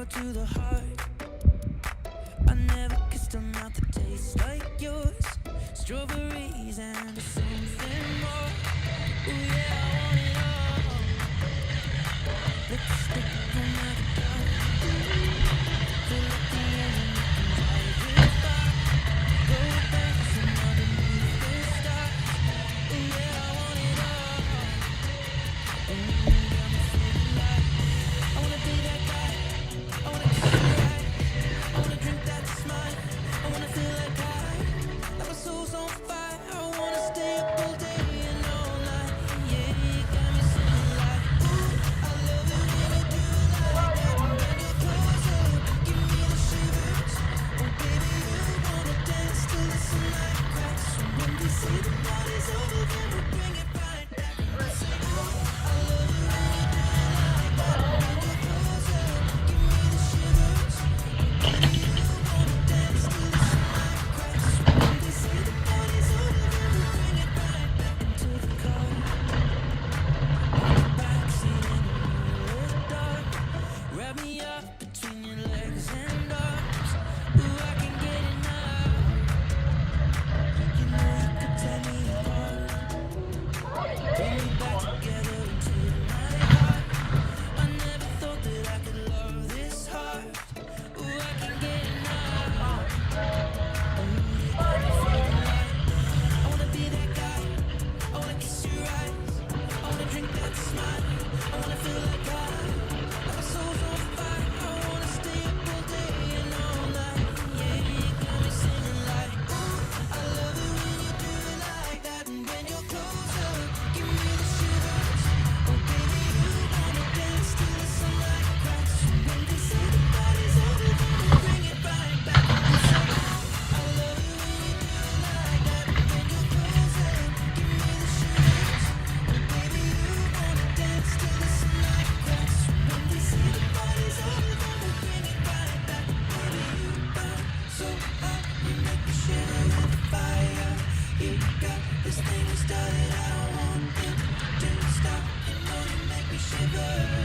raw to the heart. I never kissed a mouth that tastes like yours. Strawberries and something more. Ooh yeah, I want it all. Lipstick on my guitar. Full of the engine, you can drive it far. Go dancing underneath the stars. Ooh yeah, I want it all. And you got me feeling like I wanna be that guy. I wanna kiss your eyes. I wanna drink that smile. I wanna feel like my soul's on fire. I wanna stay up all day and all night. Yeah, you got me singing like, ooh, I love it when you do it like that. And when you're close up, give me the shivers. Oh baby, you wanna dance till the sunlight cracks. So when they say the party's over, then we bring it right back. We say, ooh, I love it when you do it like that. And when you're close up, give me the shivers. Oh baby, you wanna dance till the sunlight cracks. So when they say the party's over, then we bring it right back into the car. On the backseat in the middle of the dark. Wrap me up between your legs and arms. Ooh, I can get it now. You know you could tear me apart. Pull me back together into my heart. I never thought that I could love this hard. Ooh, I can get it now. Ooh, you got me feeling like I wanna be that guy. I wanna kiss your eyes. I wanna drink that smile. I wanna feel like my soul's on fire. I wanna stay up all day and all night. Yeah, you got me singing like, ooh, I love it when you do it like that. And when you're closer, give me the shivers. Oh baby, you wanna dance till the sunlight cracks. And when they say the party's over, then we bring it right back. We say, ooh, I love it when you do it like that. And when you're closer, give me the shivers. Oh baby, you wanna dance till the sunlight cracks. And when they say the party's over, then we bring it right back. Baby, you burn so hot, you make me shiver with fire. You got this thing started, I don't want it to stop. You know you make me shiver.